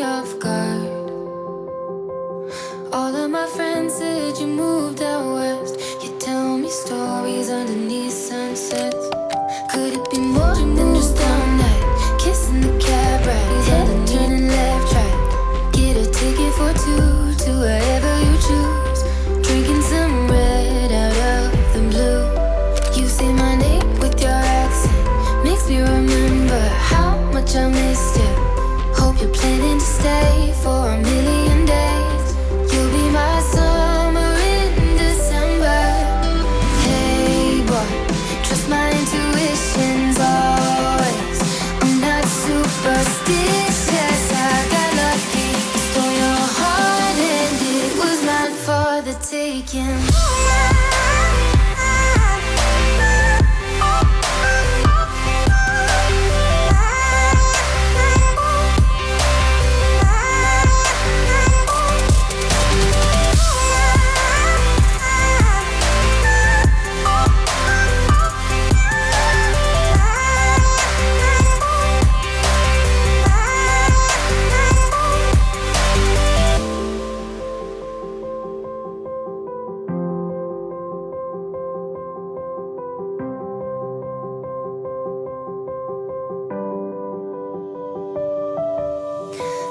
off guard. All of my friends said you moved out west. You tell me stories underneath sunsets. Could it be more than just one night? Kissing the cab ride, head and turning left, right. Get a ticket for two to wherever you choose. Drinking some red out of the blue. You say my name with your accent, makes me remember how much I missed you. Hope you're planning to stay for a million days. You'll be my summer in December. Hey boy, trust my intuitions always. I'm not superstitious, I got lucky. Stole your heart and it was mine for the taking.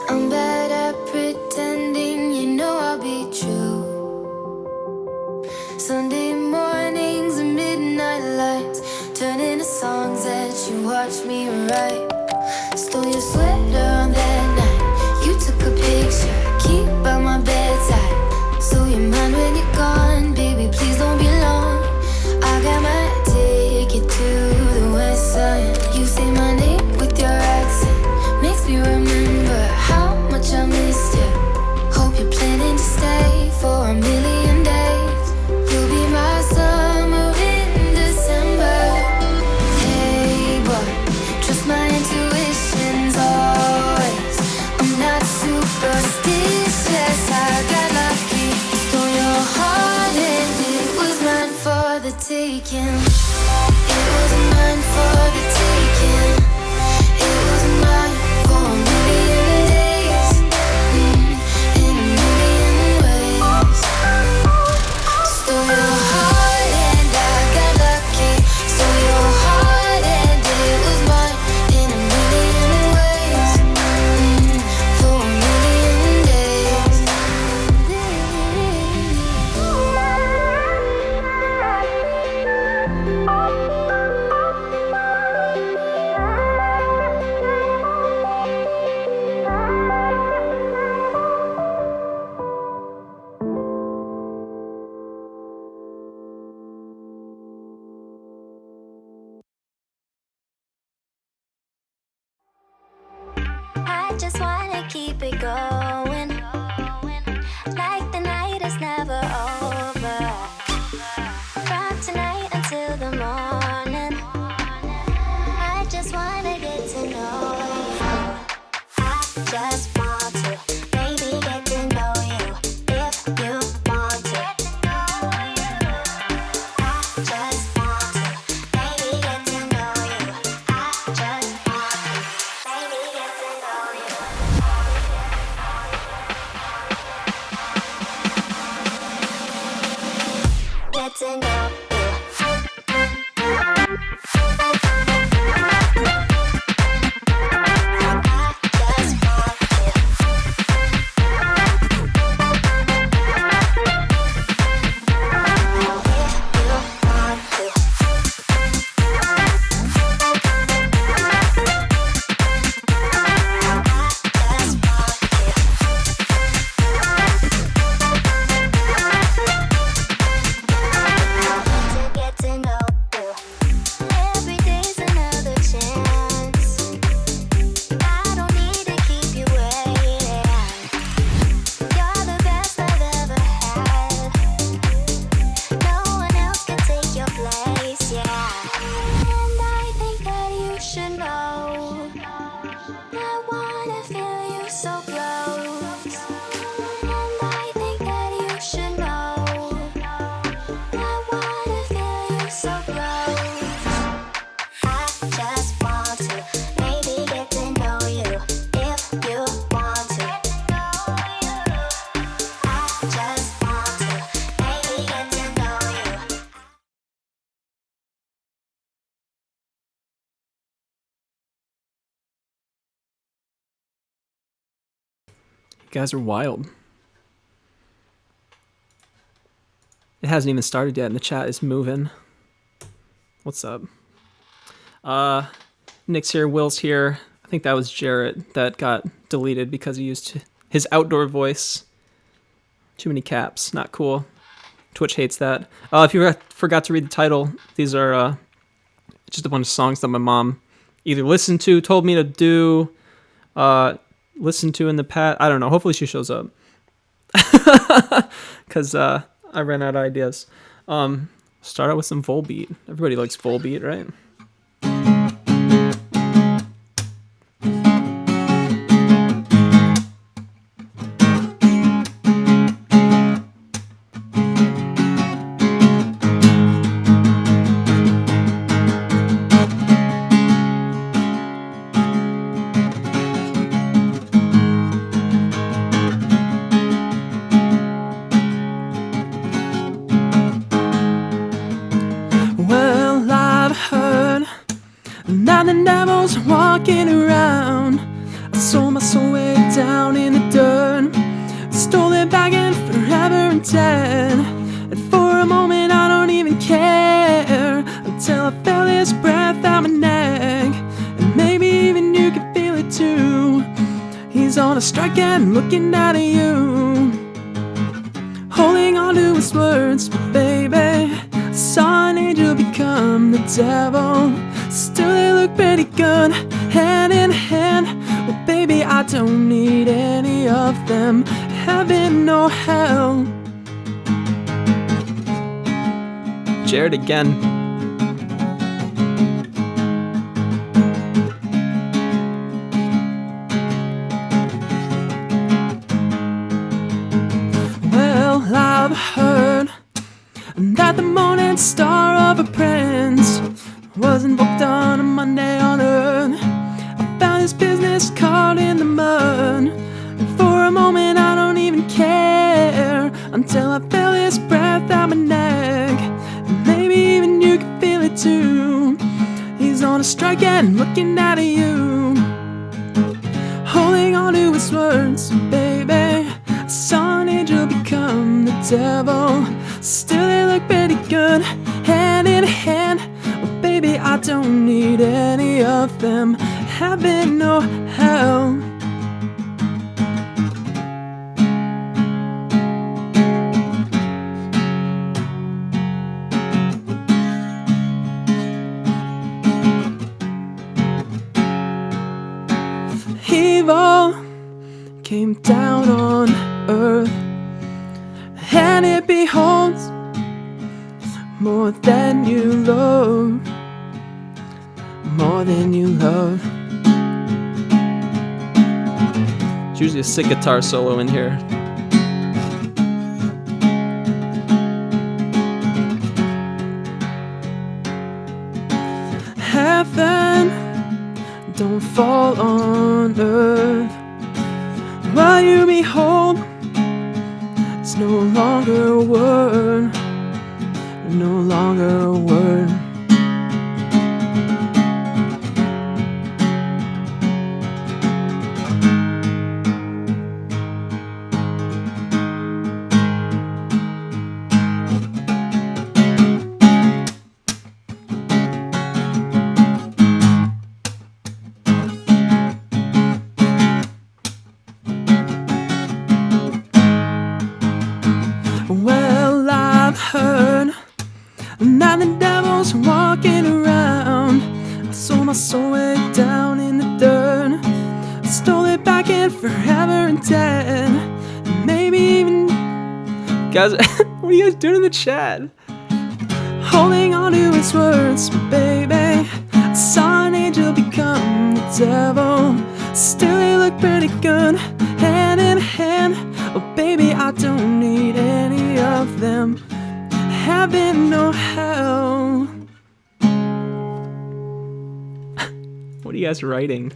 I'm bad at pretending, you know I'll be true. Sunday mornings and midnight lights turn into songs that you watch me write. Stole your sweater on that night. You took a picture, keep by my bedside. So you're mine when you're gone, baby, please don't be long. I got my ticket to the west side. You say my name with your accent, makes me remember how much I missed you. Hope you're planning to stay for a million days. You'll be my summer in December. Hey boy, trust my intuitions always. I'm not superstitious, I got lucky. Stole your heart and it was mine for the taking. It was mine for the taking. It was mine for a million days, in a million ways. Stole your heart and I got lucky. Stole your heart and it was mine in a million ways, for a million days. guys are wild. It hasn't even started yet, and the chat is moving. What's up? Nick's here, Will's here. I think that was Jarrett that got deleted because he used his outdoor voice. Too many caps, not cool. Twitch hates that. If you forgot to read the title, these are just a bunch of songs that my mom either listened to, told me to do, listened to in the past. I don't know. Hopefully she shows up. Because I ran out of ideas. Start out with some Volbeat. Everybody likes Volbeat, right? Walking around, I sold my soul way down in the dirt, stole it back in forever and dead. And for a moment I don't even care, until I felt his breath out my neck. And maybe even you can feel it too. He's on a strike and looking at you, holding on to his words. But baby, I saw an angel become the devil. Still they look pretty good, hand in hand. Well baby, I don't need any of them, heaven or hell. Jared again. Well, I've heard that the morning star of a prince was invoked on a Monday on Earth. I found his business card in the mud, and for a moment I don't even care, until I felt his breath out my neck. And maybe even you can feel it too. He's on a strike and looking at you, holding on to his words. Baby, I saw an angel become the devil. Still they look pretty good, hand in hand. Baby, I don't need any of them, heaven or hell. Evil came down on earth, and it beholds more than you love, more than you love. There's usually a sick guitar solo in here. Heaven don't fall on earth, while you behold, it's no longer a word, no longer a word. Well, I've heard now the devil's walking around. I sold my soul way down in the dirt, stole it back in forever and dead. And maybe even guys, what are you guys doing in the chat? Holding on to his words, baby. I saw an angel become the devil. Still they look pretty good, hand in hand. Oh baby, I don't need any of them, heaven or hell. What are you guys writing?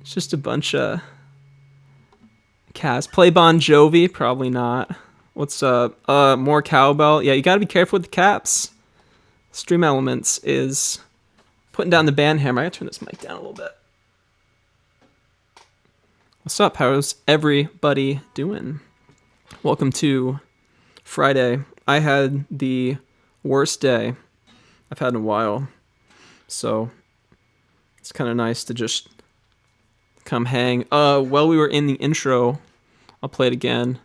It's just a bunch of cast. Play Bon Jovi? Probably not. What's more cowbell? Yeah, you gotta be careful with the caps. Stream Elements is putting down the band hammer. I gotta turn this mic down a little bit. What's up? How's everybody doing? Welcome to Friday. I had the worst day I've had in a while, so it's kind of nice to just come hang. While we were in the intro, I'll play it again.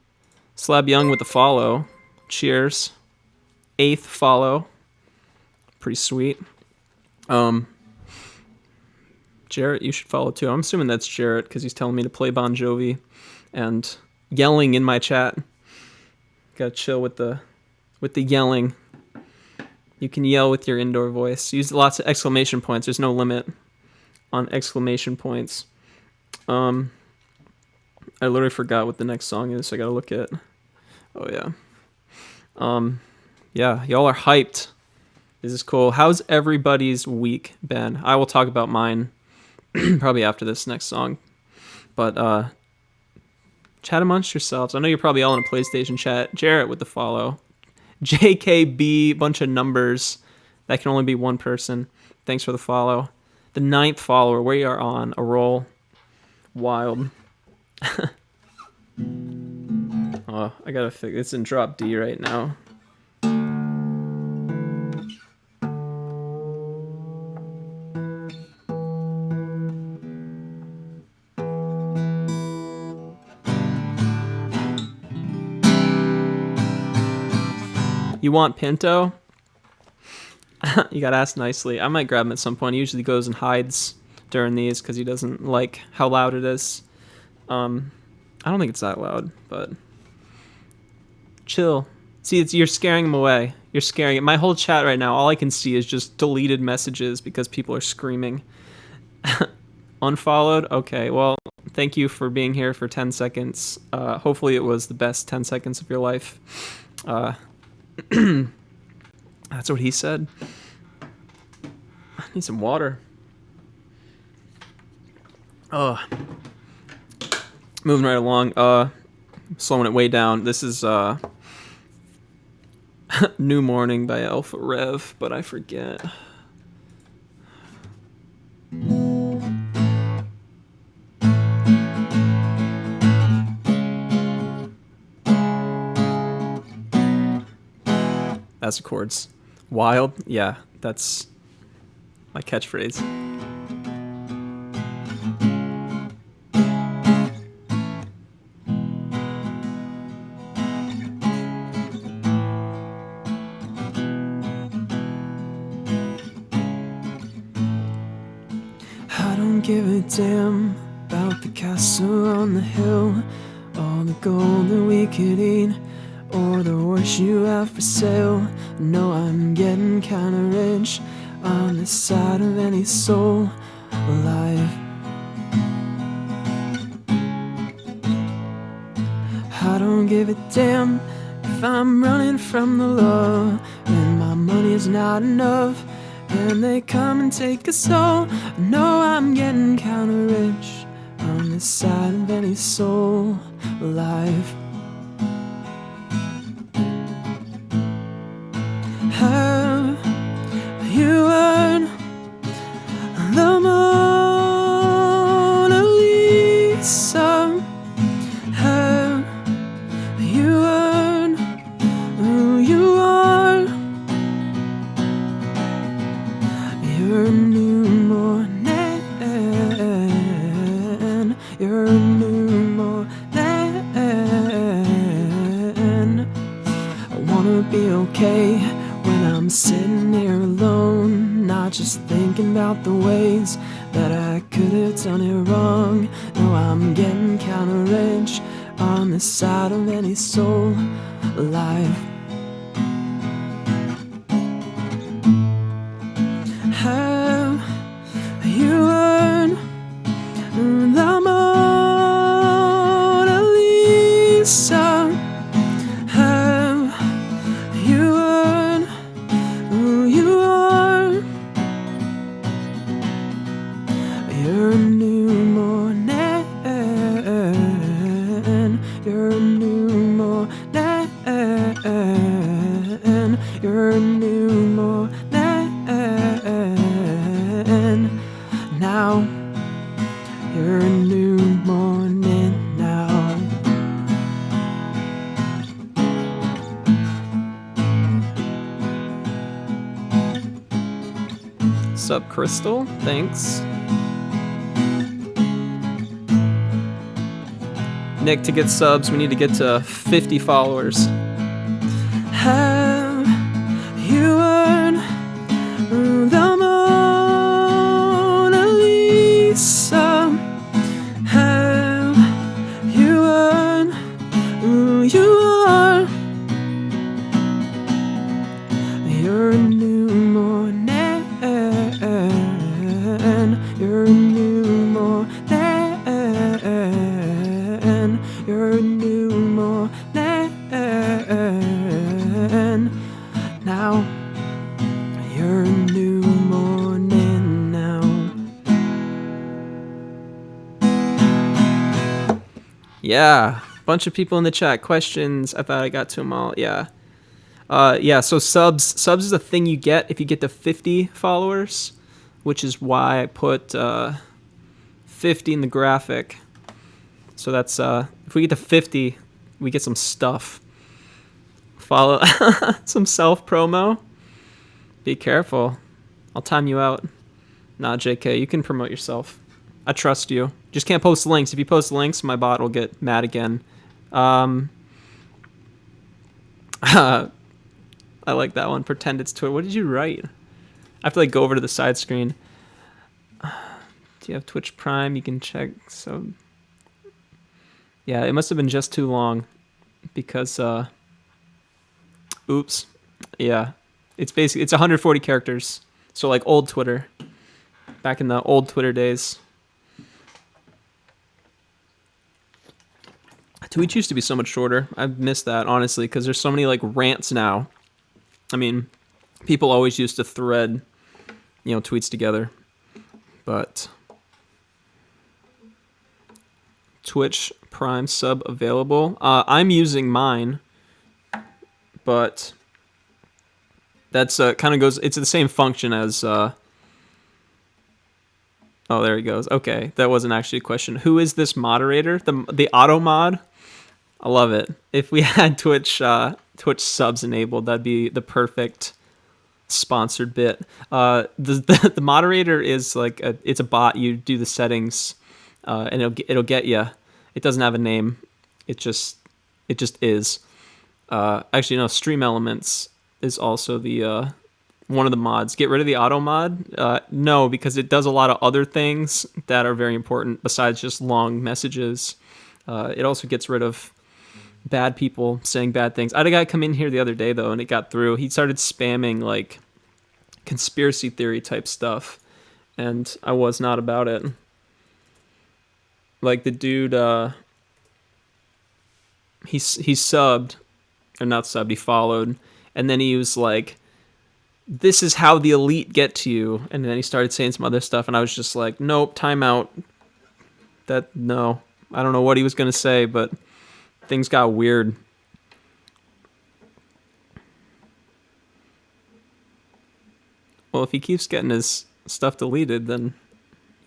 Slab Young with the follow. Cheers. 8th follow. Pretty sweet. Jarrett, you should follow too. I'm assuming that's Jarrett because he's telling me to play Bon Jovi and yelling in my chat. Gotta chill with the yelling. You can yell with your indoor voice. Use lots of exclamation points. There's no limit on exclamation points. I literally forgot what the next song is, so I gotta look at. Oh yeah. Yeah, y'all are hyped. This is cool. How's everybody's week been? I will talk about mine probably after this next song. But chat amongst yourselves. I know you're probably all in a PlayStation chat. Jarrett with the follow. JKB, bunch of numbers. That can only be one person. Thanks for the follow. The 9th follower. We are on a roll. Wild. Oh, I gotta fix. It's in drop D right now. You want Pinto? You gotta ask nicely. I might grab him at some point. He usually goes and hides during these because he doesn't like how loud it is. I don't think it's that loud, but chill. See, you're scaring him away. You're scaring it. My whole chat right now, all I can see is just deleted messages because people are screaming. Unfollowed? Okay, well, thank you for being here for 10 seconds. Hopefully it was the best 10 seconds of your life. That's what he said. I need some water. Moving right along. Slowing it way down. This is New Morning by Alpha Rev, but I forget. That's the chords. Wild? Yeah, that's my catchphrase. I don't give a damn about the castle on the hill, or the gold that we could eat, or the horse you have for sale. No, I'm getting kinda rich on the side of any soul alive. I don't give a damn if I'm running from the law and my money's not enough and they come and take us all. No, I'm getting kinda rich on the side of any soul alive. Have you heard the Mona Lisa? Have you heard who you are? You're a new morning. You're a new morning. I wanna be okay when I'm sitting here alone, not just thinking about the ways that I could have done it wrong. No, I'm getting kinda rich on the side of any soul alive. Have you heard the Mona Lisa? Have you heard who you are? You're a new morning. You're a new morning. You're a new morning. Now you're a new morning. up, Crystal? Thanks. Nick, to get subs, we need to get to 50 followers. Have you heard the Mona Lisa? Have you heard who you are? You're a new morning. You're a new morning. You're a new morning. Now. You're a new morning now. Yeah. Bunch of people in the chat. Questions. I thought I got to them all. Yeah. Yeah, so subs is a thing you get if you get to 50 followers, which is why I put 50 in the graphic. So that's if we get to 50, we get some stuff. Follow some self promo. Be careful. I'll time you out. Nah, JK, you can promote yourself. I trust you. Just can't post links. If you post links, my bot will get mad again. I like that one. Pretend it's Twitter. What did you write? I have to go over to the side screen. Do you have Twitch Prime? You can check. So, yeah, it must have been just too long because, oops. Yeah, it's 140 characters. So like old Twitter, back in the old Twitter days. Tweets used to be so much shorter. I've missed that, honestly, because there's so many rants now. I mean, people always used to thread, tweets together. But Twitch Prime sub available. I'm using mine, but that's kind of goes. It's the same function as. Oh, there he goes. Okay, that wasn't actually a question. Who is this moderator? The auto mod. I love it. If we had Twitch subs enabled, that'd be the perfect sponsored bit. The moderator is it's a bot. You do the settings, and it'll get you. It doesn't have a name. It just is. Actually, no. Stream Elements is also the one of the mods. Get rid of the auto mod. No, because it does a lot of other things that are very important besides just long messages. It also gets rid of bad people saying bad things. I had a guy come in here the other day, though, and it got through. He started spamming, conspiracy theory type stuff, and I was not about it. The dude, he subbed, or not subbed, he followed, and then he was like, this is how the elite get to you, and then he started saying some other stuff, and I was just like, nope, time out. No. I don't know what he was going to say, but things got weird. Well, if he keeps getting his stuff deleted, then you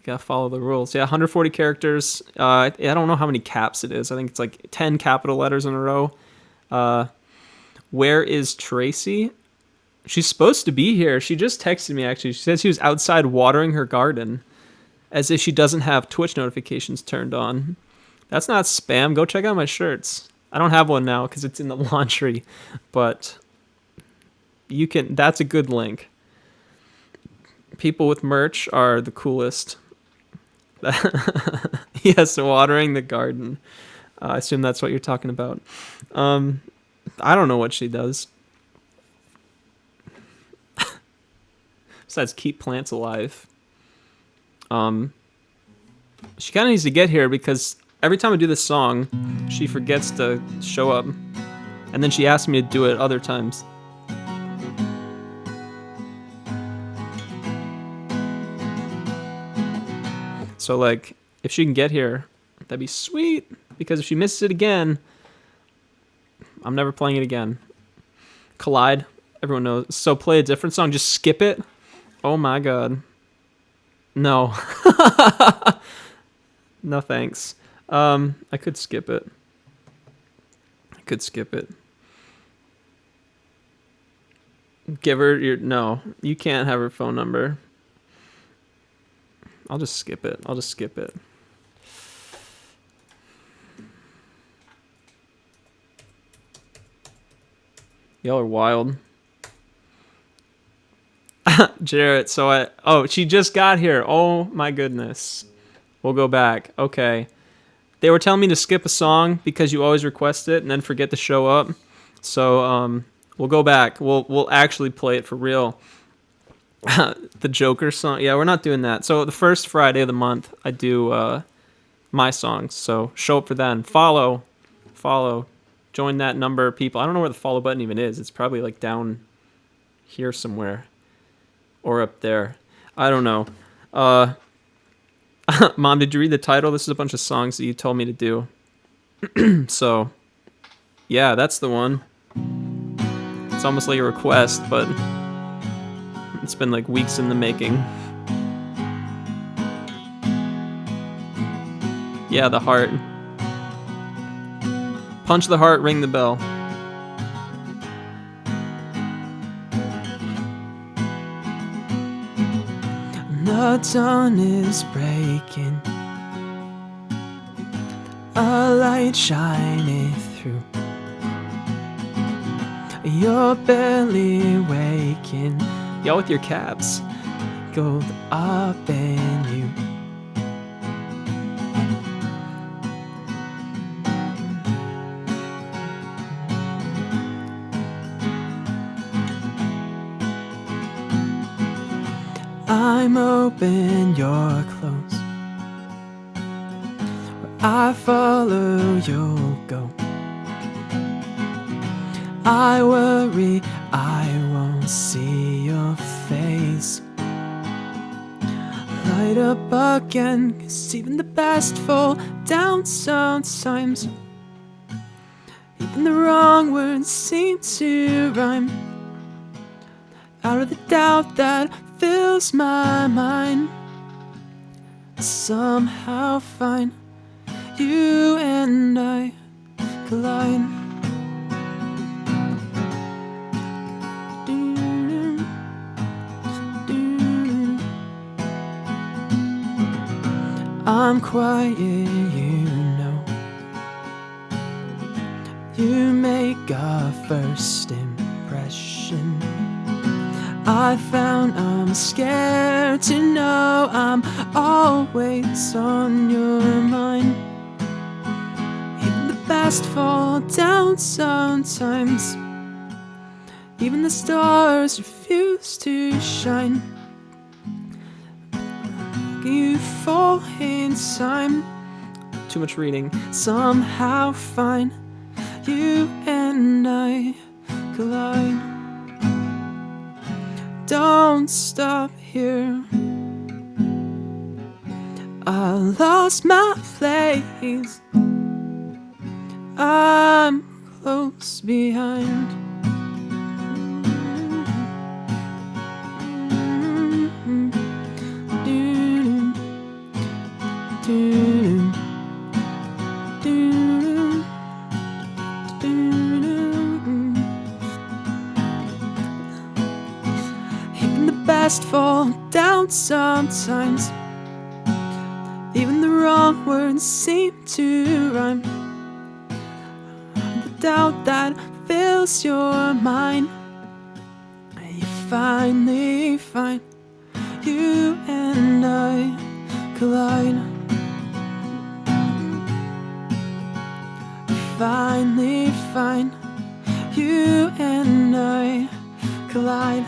gotta follow the rules. Yeah, 140 characters. I don't know how many caps it is. I think it's 10 capital letters in a row. Where is Tracy? She's supposed to be here. She just texted me, actually. She said she was outside watering her garden, as if she doesn't have Twitch notifications turned on. That's not spam. Go check out my shirts. I don't have one now because it's in the laundry, but you can. That's a good link. People with merch are the coolest. Yes, watering the garden. I assume that's what you're talking about. I don't know what she does. Besides keep plants alive. She kind of needs to get here because every time I do this song, she forgets to show up. And then she asks me to do it other times. So, if she can get here, that'd be sweet. Because if she misses it again, I'm never playing it again. Collide, everyone knows. So play a different song, just skip it. Oh my god. No. No thanks. I could skip it. Give her no, you can't have her phone number. I'll just skip it. Y'all are wild. Jarrett, she just got here. Oh my goodness. We'll go back. Okay. They were telling me to skip a song because you always request it and then forget to show up. So we'll go back. We'll actually play it for real. The Joker song. Yeah, we're not doing that. So the first Friday of the month, I do my songs. So show up for that. Follow. Join that number of people. I don't know where the follow button even is. It's probably like down here somewhere. Or up there. I don't know. Mom, did you read the title? This is a bunch of songs that you told me to do. So, yeah, that's the one. It's almost like a request, but it's been like weeks in the making. Yeah, the heart. Punch the heart, ring the bell. The dawn is breaking, a light shineth through. You're barely waking, y'all with your caps, gold up in you. I'm open, you're close. Where I follow, you'll go. I worry I won't see your face. Light up again, 'cause even the best fall down sometimes. Even the wrong words seem to rhyme. Out of the doubt that fills my mind, I somehow find you and I collide. I'm quiet, you know. You make a first impression. I found I'm scared to know I'm always on your mind. Even the best fall down sometimes. Even the stars refuse to shine. You fall in time. Too much reading. Somehow find you and I collide. Don't stop here. I lost my place. I'm close behind. Even the best fall down sometimes. Even the wrong words seem to rhyme. The doubt that fills your mind. You finally find you and I collide. Finally find you and I collide.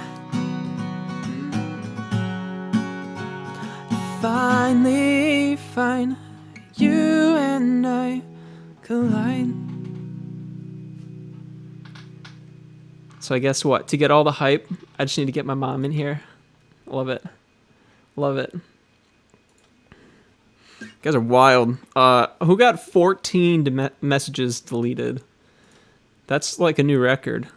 Finally find you and I collide. So I guess what? To get all the hype, I just need to get my mom in here. Love it. Love it. You guys are wild. Who got 14 messages deleted? That's like a new record.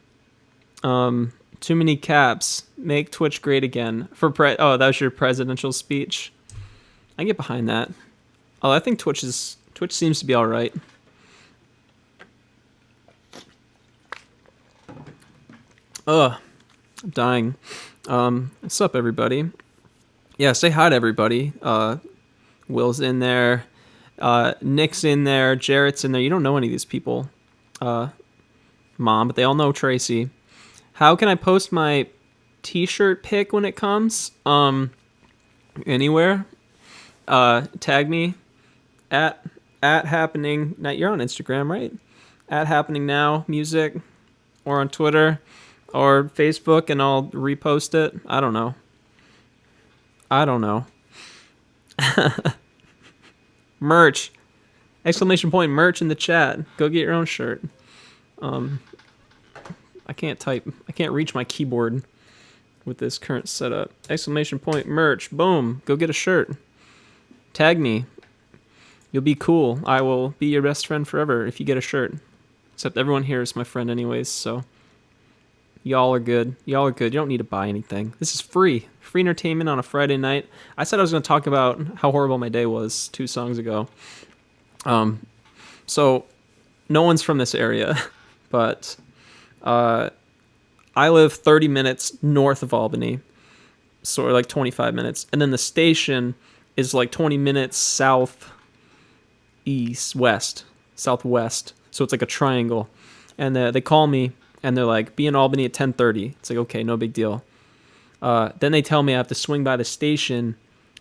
Too many caps. Make Twitch great again. Oh, that was your presidential speech. I can get behind that. Oh, I think Twitch seems to be all right. Ugh, I'm dying. What's up, everybody? Yeah, say hi to everybody. Will's in there. Nick's in there. Jarrett's in there. You don't know any of these people, Mom, but they all know Tracy. How can I post my t-shirt pic when it comes? Anywhere. Tag me at happening. Now you're on Instagram, right? At happening now music, or on Twitter, or Facebook, and I'll repost it. I don't know. Merch! Exclamation point merch in the chat. Go get your own shirt. I can't type. I can't reach my keyboard with this current setup. Exclamation point merch. Boom. Go get a shirt. Tag me. You'll be cool. I will be your best friend forever if you get a shirt. Except everyone here is my friend anyways, so y'all are good. You don't need to buy anything. This is free. Free entertainment on a Friday night. I said I was going to talk about how horrible my day was 2 songs ago. So no one's from this area, but I live 30 minutes north of Albany, so like 25 minutes, and then the station is like 20 minutes southwest, southwest. So it's like a triangle, and they call me and they're like, "Be in Albany at 10:30." It's like, okay, no big deal. Then they tell me I have to swing by the station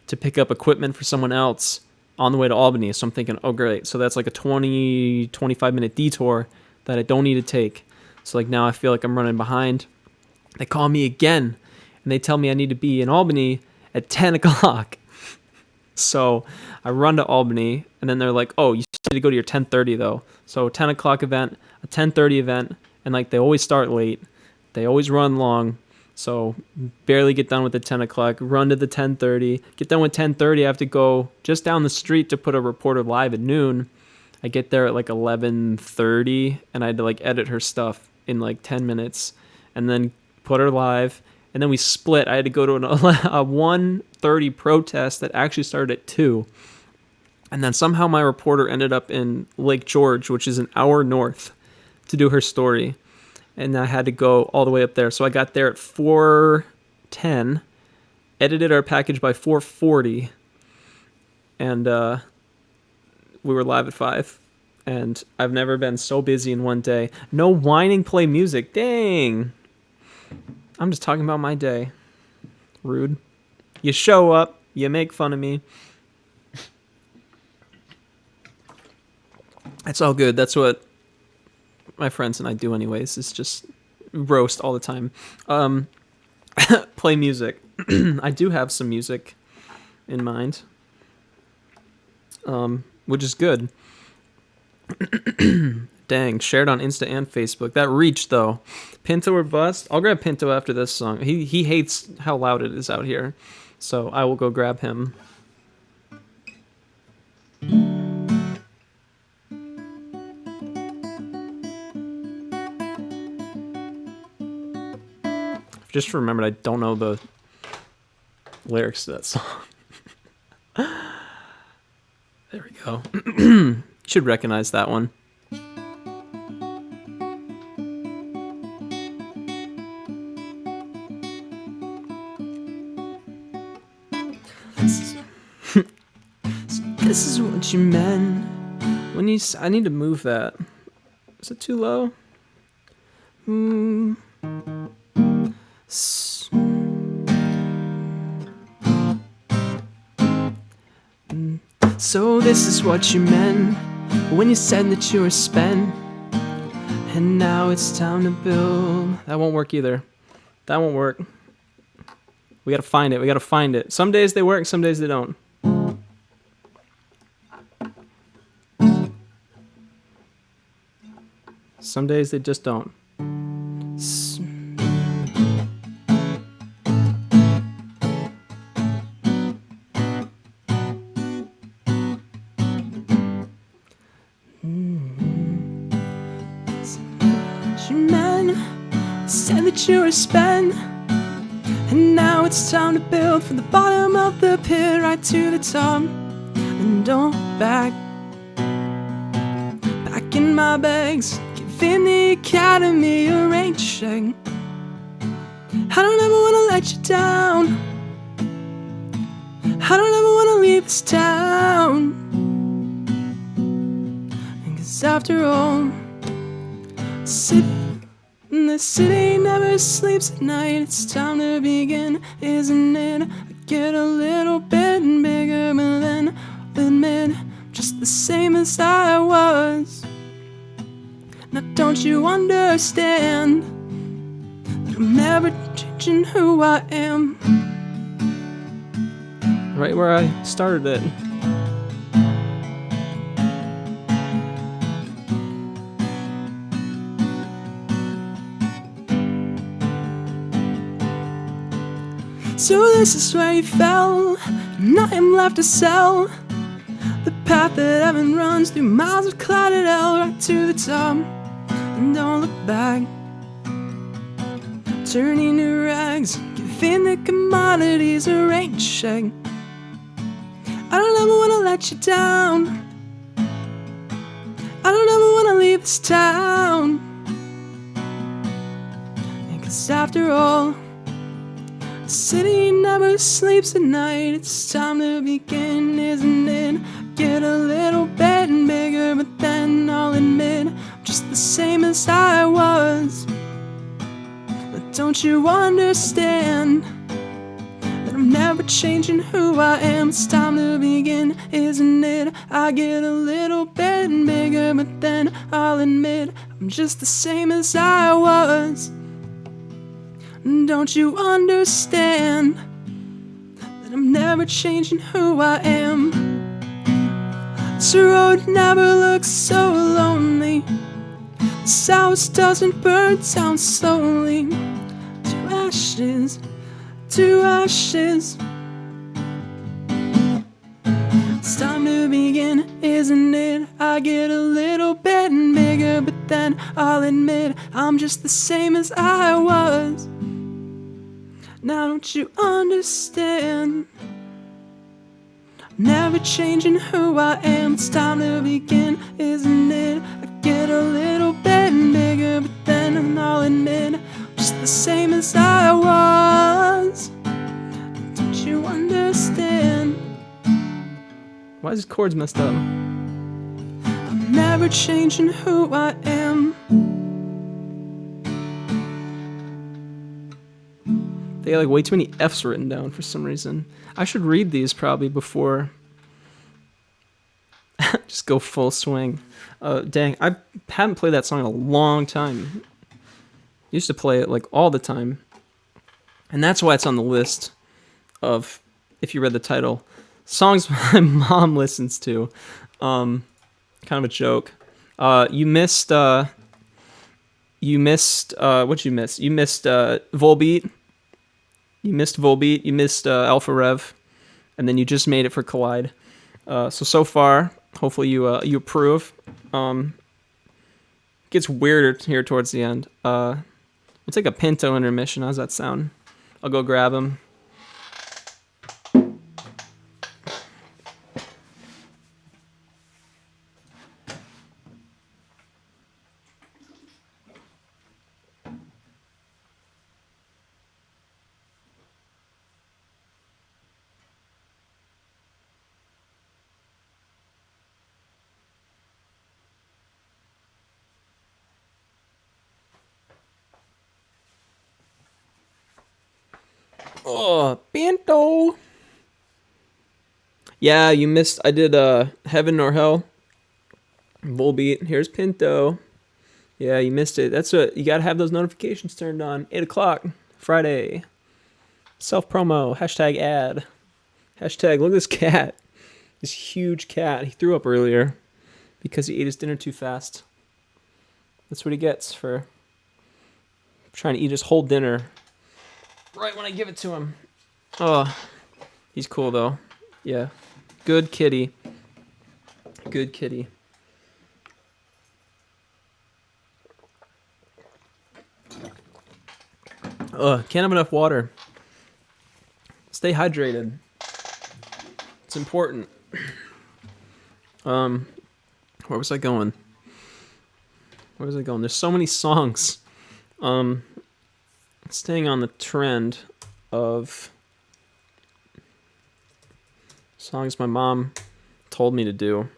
to pick up equipment for someone else on the way to Albany. So I'm thinking, oh great, so that's like a 25 minute detour that I don't need to take. So like now I feel like I'm running behind. They call me again and they tell me I need to be in Albany at 10 o'clock. So I run to Albany, and then they're like, oh, you still need to go to your 10:30 though. So 10 o'clock event, a 10:30 event, and like they always start late. They always run long. So barely get done with the 10 o'clock, run to the 10:30, get done with 10:30. I have to go just down the street to put a reporter live at noon. I get there at like 11:30, and I had to like edit her stuff in like 10 minutes and then put her live. And then we split. I had to go to a 1:30 protest that actually started at 2. And then somehow my reporter ended up in Lake George, which is an hour north, to do her story. And I had to go all the way up there. So I got there at 4:10, edited our package by 4:40, and we were live at 5. And I've never been so busy in one day. No whining, play music. Dang. I'm just talking about my day. Rude. You show up, you make fun of me. That's all good. That's what my friends and I do anyways. It's just roast all the time. Play music. I do have some music in mind, which is good. Dang, shared on Insta and Facebook. That reach though. Pinto or bust? I'll grab Pinto after this song. He hates how loud it is out here, so I will go grab him. Just remembered I don't know the lyrics to that song. There we go. You should recognize that one. This is what you meant when you. I need to move that. Is it too low? So this is what you meant when you said that you were spent, and now it's time to build. That won't work either. That won't work. We gotta find it. Some days they work, some days they don't. Some days they just don't. Said that you were spent, and now it's time to build from the bottom of the pit right to the top. And don't back in my bags, giving the academy a rain check. I don't ever wanna let you down. I don't ever wanna leave this town. 'Cause after all, the city never sleeps at night. It's time to begin, isn't it? I get a little bit bigger, but then I'll admit, just the same as I was. Now don't you understand that I'm never changing who I am? Right where I started it. So this is where you fell, nothing left to sell. The path that heaven runs through miles of clouded hell, right to the top, and don't look back. Turning to rags, giving the commodities a rain check. I don't ever wanna let you down. I don't ever wanna leave this town. 'Cause after all, the city never sleeps at night. It's time to begin, isn't it? Get a little bit bigger, but then I'll admit, I'm just the same as I was. But don't you understand that I'm never changing who I am? It's time to begin, isn't it? I get a little bit bigger, but then I'll admit, I'm just the same as I was. Don't you understand that I'm never changing who I am? This road never looks so lonely. This house doesn't burn down slowly. To ashes, to ashes. It's time to begin, isn't it? I get a little bit bigger, but then I'll admit, I'm just the same as I was. Now don't you understand? I'm never changing who I am. It's time to begin, isn't it? I get a little bit bigger, but then I'll admit, I'm just the same as I was. Don't you understand? Why is his chords messed up? I'm never changing who I am. They got like way too many F's written down for some reason. I should read these probably before. Just go full swing. Dang, I haven't played that song in a long time. Used to play it like all the time. And that's why it's on the list of, if you read the title, songs my mom listens to. Kind of a joke. You missed, what'd you miss? You missed Volbeat. You missed Volbeat, you missed Alpha Rev, and then you just made it for Collide. So far, hopefully you approve. Gets weirder here towards the end. We'll take a Pinto intermission. How's that sound? I'll go grab him. Oh, Pinto. Yeah, you missed. I did Heaven or Hell. Volbeat. Here's Pinto. Yeah, you missed it. That's what you gotta have those notifications turned on. 8 o'clock Friday. Self promo. Hashtag ad. Hashtag look at this cat. This huge cat. He threw up earlier because he ate his dinner too fast. That's what he gets for trying to eat his whole dinner right when I give it to him. Oh, he's cool though. Yeah. Good kitty. Good kitty. Can't have enough water. Stay hydrated. It's important. Where was I going? There's so many songs. Staying on the trend of Songs my mom told me to do.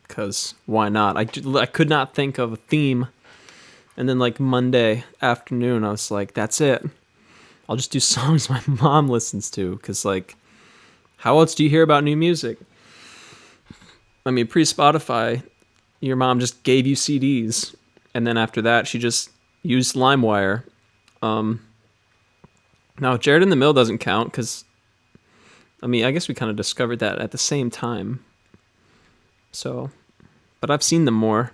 Because why not? I could not think of a theme. And then like Monday afternoon, I was like, that's it. I'll just do songs my mom listens to. Because like, how else do you hear about new music? I mean, pre-Spotify, your mom just gave you CDs. And then after that, she just used LimeWire. Now, Jared in the Mill doesn't count because, I mean, I guess we kind of discovered that at the same time. So, but I've seen them more.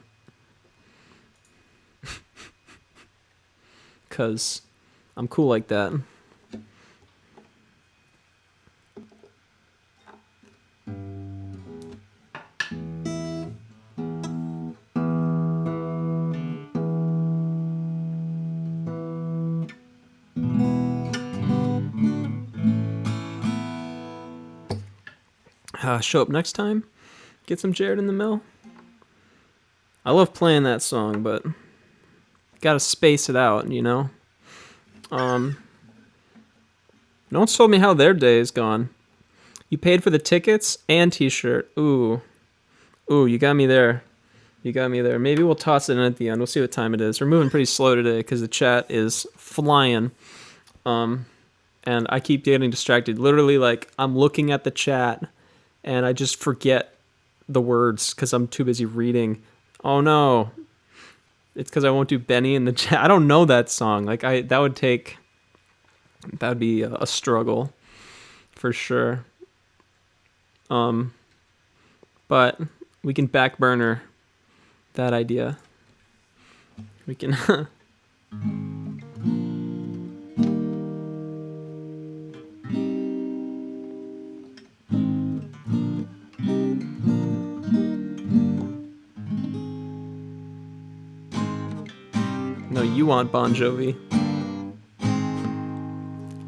Because I'm cool like that. Show up next time. Get some Jared in the Mill. I love playing that song, but gotta space it out, you know? No one's told me how their day is gone. You paid for the tickets and t-shirt. Ooh, you got me there. Maybe we'll toss it in at the end. We'll see what time it is. We're moving pretty slow today because the chat is flying. And I keep getting distracted. Literally, like, I'm looking at the chat and I just forget the words because I'm too busy reading. Oh no. It's because I won't do Benny in the chat. I don't know that song. Like, that would be a struggle for sure. But we can back burner that idea. We can No, you want Bon Jovi.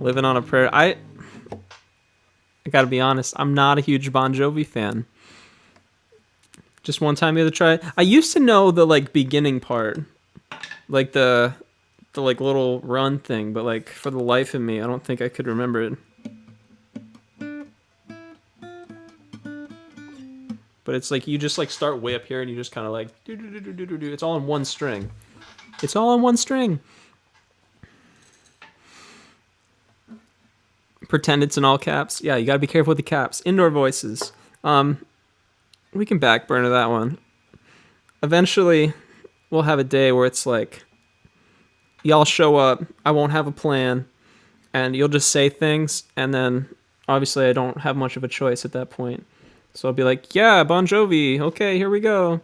Living on a Prayer. I gotta be honest, I'm not a huge Bon Jovi fan. Just one time the other try. I used to know the like beginning part. Like the like little run thing, but like for the life of me, I don't think I could remember it. But it's like you just like start way up here and you just kind of like do. It's all in one string. Pretend it's in all caps. Yeah, you gotta be careful with the caps. Indoor voices. We can back burner that one. Eventually, we'll have a day where it's like, y'all show up, I won't have a plan, and you'll just say things, and then obviously I don't have much of a choice at that point. So I'll be like, yeah, Bon Jovi, okay, here we go.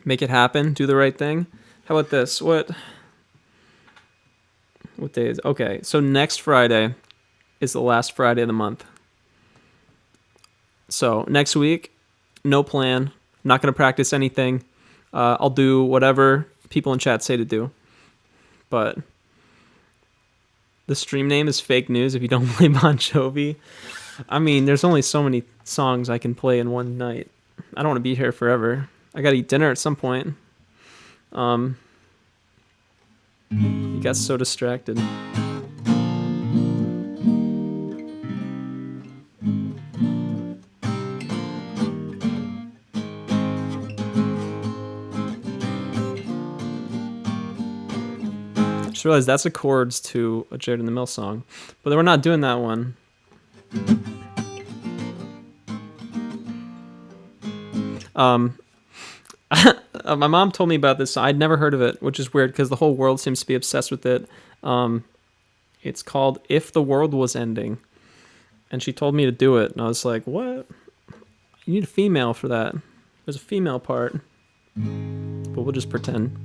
Make it happen, do the right thing. How about this? What day is? Okay, so next Friday is the last Friday of the month. So next week, no plan. Not going to practice anything. I'll do whatever people in chat say to do. But the stream name is Fake News if you don't play Bon Jovi. I mean, there's only so many songs I can play in one night. I don't want to be here forever. I got to eat dinner at some point. You got so distracted. Just realized that's the chords to a Jared in the Mill song, but we're not doing that one. My mom told me about this. I'd never heard of it, which is weird because the whole world seems to be obsessed with it. It's called If the World Was Ending, and she told me to do it, and I was like, what? You need a female for that. There's a female part, but we'll just pretend.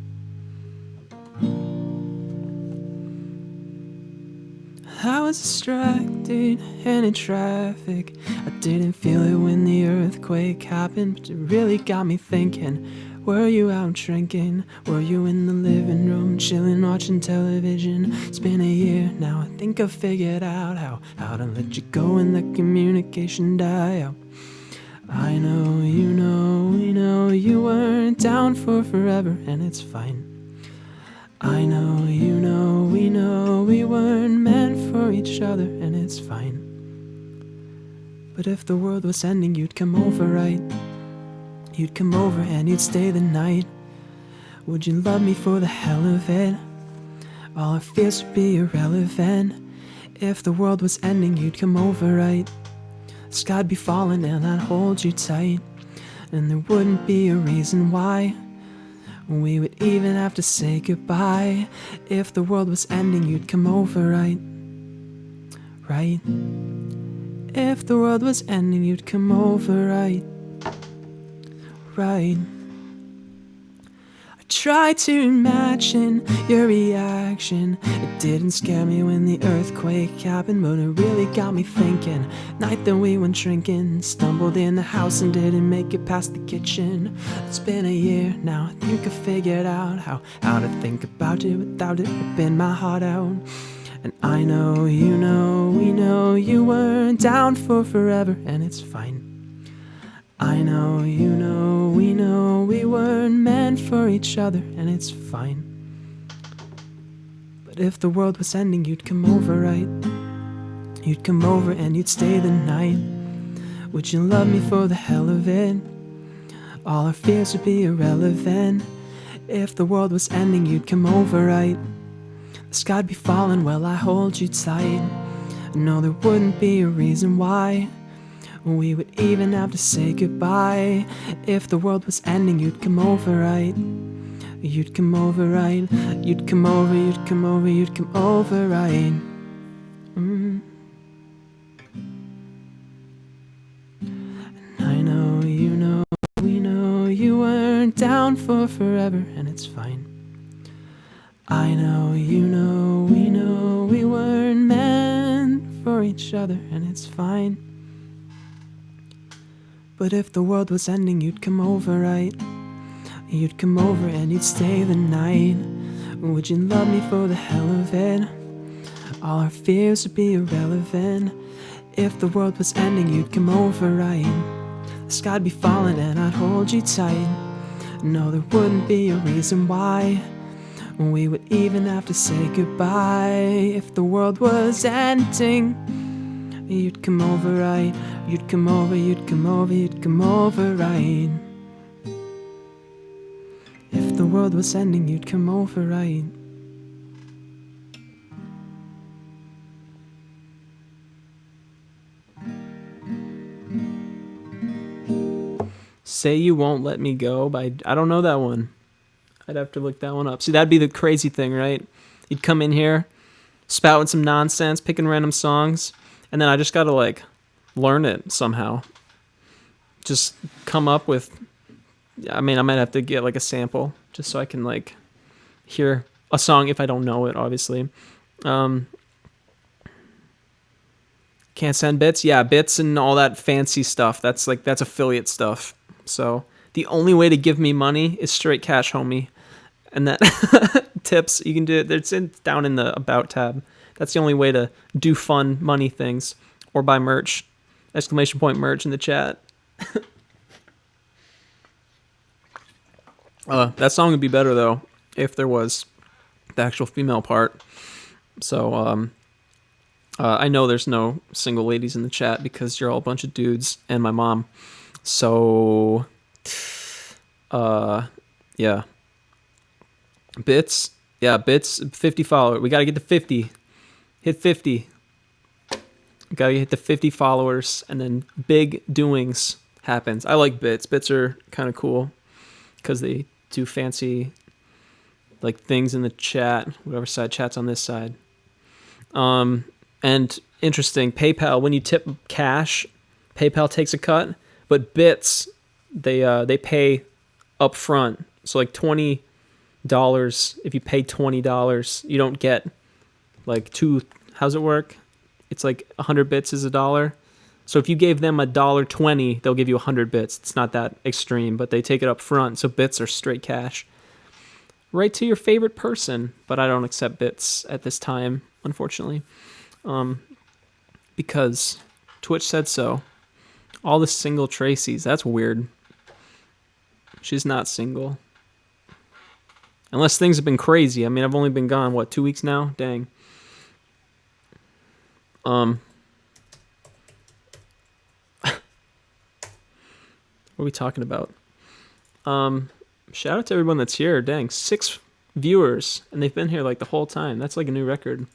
I was distracted and in traffic. I didn't feel it when the earthquake happened, but it really got me thinking. Were you out drinking? Were you in the living room chilling, watching television? It's been a year now, I think I figured out how to let you go and let communication die out. I know, you know, we know you weren't down for forever, and it's fine. I know, you know, we weren't meant for each other, and it's fine. But if the world was ending, you'd come over, right? You'd come over and you'd stay the night. Would you love me for the hell of it? All our fears would be irrelevant. If the world was ending, you'd come over, right? The sky'd be falling and I'd hold you tight. And there wouldn't be a reason why we would even have to say goodbye. If the world was ending, you'd come over, right? Right? If the world was ending, you'd come over, right? Right? I tried to imagine your reaction. It didn't scare me when the earthquake happened, but it really got me thinking. Night that we went drinking, stumbled in the house and didn't make it past the kitchen. It's been a year now, I think I figured out how to think about it without it ripping my heart out. And I know, you know, we know you weren't down for forever, and it's fine. I know, you know, we know we weren't meant for each other, and it's fine. But if the world was ending, you'd come over, right? You'd come over and you'd stay the night. Would you love me for the hell of it? All our fears would be irrelevant. If the world was ending, you'd come over, right? The sky'd be falling, well, I hold you tight. No, there wouldn't be a reason why we would even have to say goodbye. If the world was ending, you'd come over, right? You'd come over, right? You'd come over, you'd come over, you'd come over, right? And I know, you know, we know you weren't down for forever, and it's fine. I know, you know, we know we weren't meant for each other, and it's fine. But if the world was ending, you'd come over, right? You'd come over and you'd stay the night. Would you love me for the hell of it? All our fears would be irrelevant. If the world was ending, you'd come over, right? The sky'd be falling and I'd hold you tight. No, there wouldn't be a reason why we would even have to say goodbye. If the world was ending, you'd come over, right? You'd come over, you'd come over, you'd come over, right? If the world was ending, you'd come over, right? Say You Won't Let Me Go by, I don't know that one. I'd have to look that one up. See, that'd be the crazy thing, right? You'd come in here, spouting some nonsense, picking random songs, and then I just gotta like learn it somehow. Just come up with, I mean, I might have to get like a sample just so I can like hear a song if I don't know it, obviously. Can't send bits? Yeah, bits and all that fancy stuff. That's affiliate stuff. So the only way to give me money is straight cash, homie. And that tips, you can do it. It's down in the About tab. That's the only way to do fun money things. Or buy merch. ! Merch in the chat. That song would be better, though, if there was the actual female part. So, I know there's no single ladies in the chat because you're all a bunch of dudes and my mom. So, yeah. Bits, 50 followers. We got to get to 50. Hit 50. We got to hit the 50 followers, and then big doings happens. I like bits. Bits are kind of cool because they do fancy like things in the chat, whatever side chat's on this side. And interesting, PayPal, when you tip cash, PayPal takes a cut, but bits, they pay up front. So like $20, if you pay $20, you don't get like how's it work? It's like 100 bits is $1. So if you gave them $1.20, they'll give you 100 bits. It's not that extreme, but they take it up front. So bits are straight cash. Right to your favorite person, but I don't accept bits at this time, unfortunately. Because Twitch said so. All the single Tracys, that's weird. She's not single. Unless things have been crazy. I mean, I've only been gone, 2 weeks now? Dang. are we talking about? Shout out to everyone that's here. Dang, 6 viewers, and they've been here like the whole time. That's like a new record.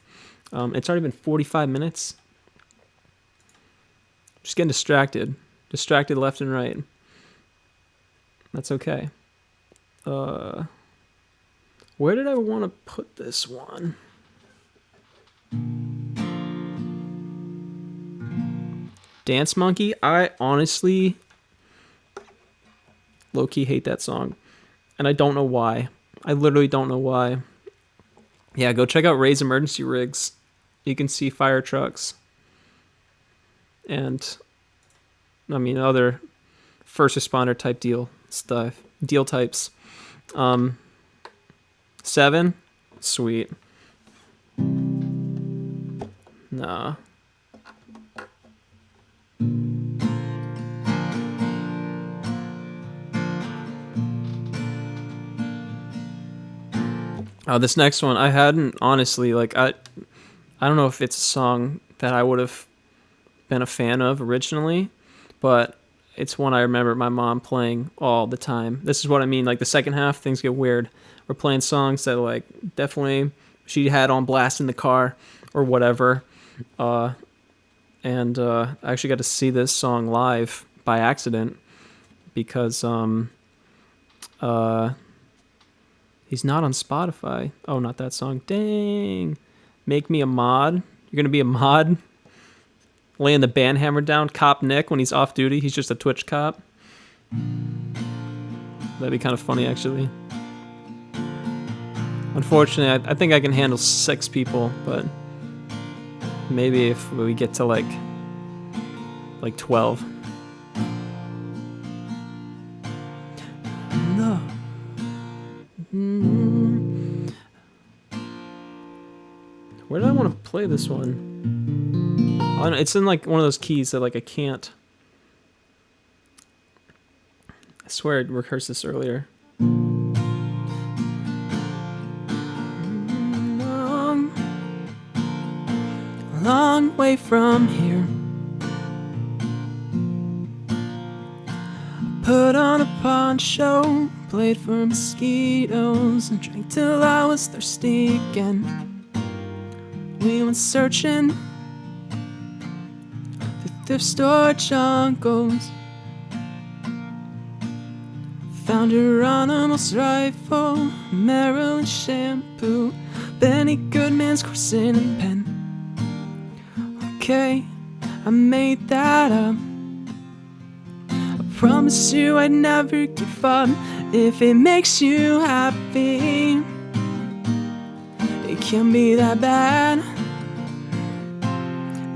It's already been 45 minutes. Just getting distracted left and right. That's okay. Where did I want to put this one? Dance Monkey. I honestly low-key hate that song, and I don't know why. I literally don't know why. Yeah, go check out Ray's Emergency Rigs. You can see fire trucks and other first responder type deal types. 7, sweet. Nah. This next one, I hadn't honestly, like, I don't know if it's a song that I would have been a fan of originally, but it's one I remember my mom playing all the time. This is what I mean, like the second half, things get weird. We're playing songs that like definitely she had on blast in the car or whatever. And I actually got to see this song live by accident because he's not on Spotify. Oh, not that song. Dang. Make Me a Mod. You're going to be a mod? Laying the band hammer down. Cop Nick when he's off duty. He's just a Twitch cop. That'd be kind of funny, actually. Unfortunately, I think I can handle 6 people, but maybe if we get to like 12. No. Where did I want to play this one? Oh, it's in like one of those keys that like I can't. I swear I rehearsed this earlier. Long way from here. I put on a poncho, played for mosquitoes, and drank till I was thirsty again. We went searching through thrift store jungles. Found Geronimo's rifle, Maryland shampoo, Benny Goodman's corset and pen. Okay, I made that up. I promise you I'd never give up. If it makes you happy, it can't be that bad.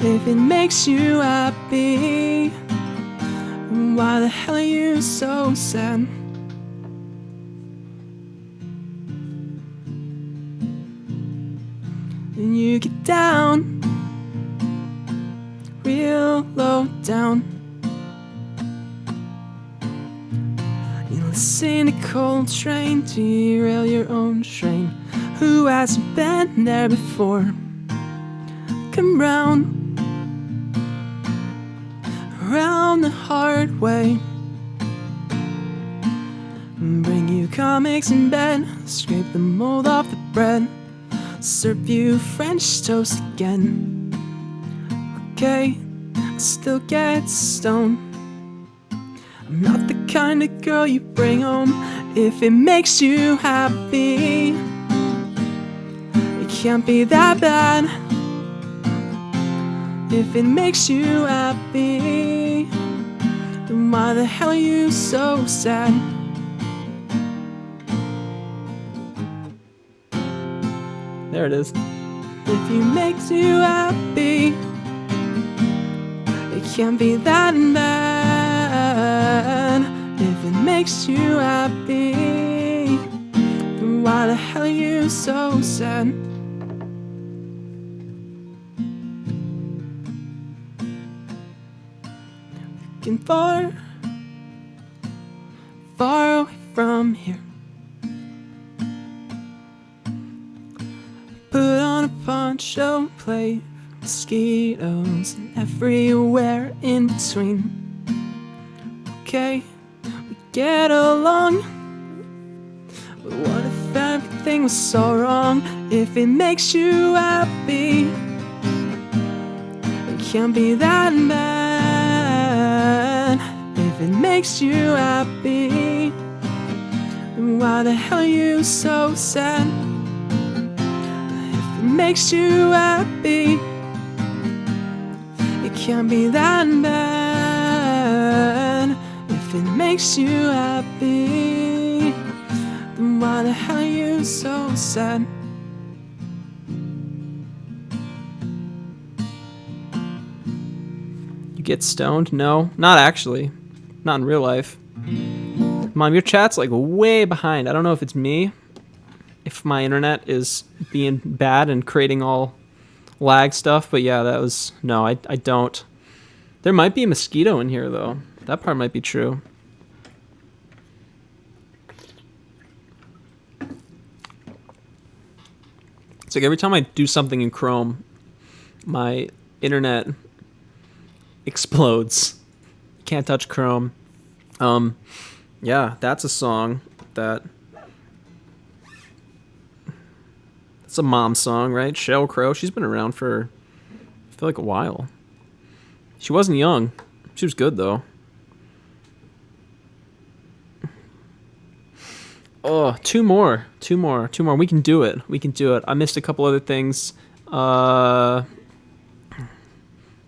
If it makes you happy, why the hell are you so sad? And you get down real low down. You listen to Coltrane, derail your own train. Who hasn't been there before? Come round around the hard way. Bring you comics in bed, scrape the mold off the bread, serve you French toast again. Okay, I still get stoned. I'm not the kind of girl you bring home. If it makes you happy, it can't be that bad. If it makes you happy, then why the hell are you so sad? There it is. If it makes you happy, it can't be that bad. If it makes you happy, then why the hell are you so sad? Looking far, far away from here. Put on a poncho, play mosquitoes, and everywhere in between. Okay, get along. But what if everything was so wrong? If it makes you happy, it can't be that bad. If it makes you happy, then why the hell are you so sad? If it makes you happy, it can't be that bad. If it makes you happy, then why the hell are you so sad? You get stoned? No, not actually. Not in real life. Mom, your chat's like way behind. I don't know if it's me, if my internet is being bad and creating all lag stuff, but yeah, that was... No, I don't. There might be a mosquito in here, though. That part might be true. It's like every time I do something in Chrome, my internet explodes. Can't touch Chrome. Yeah, that's a song that... It's a mom song, right? Sheryl Crow. She's been around for, I feel like, a while. She wasn't young. She was good, though. Oh, two more. We can do it. I missed a couple other things. My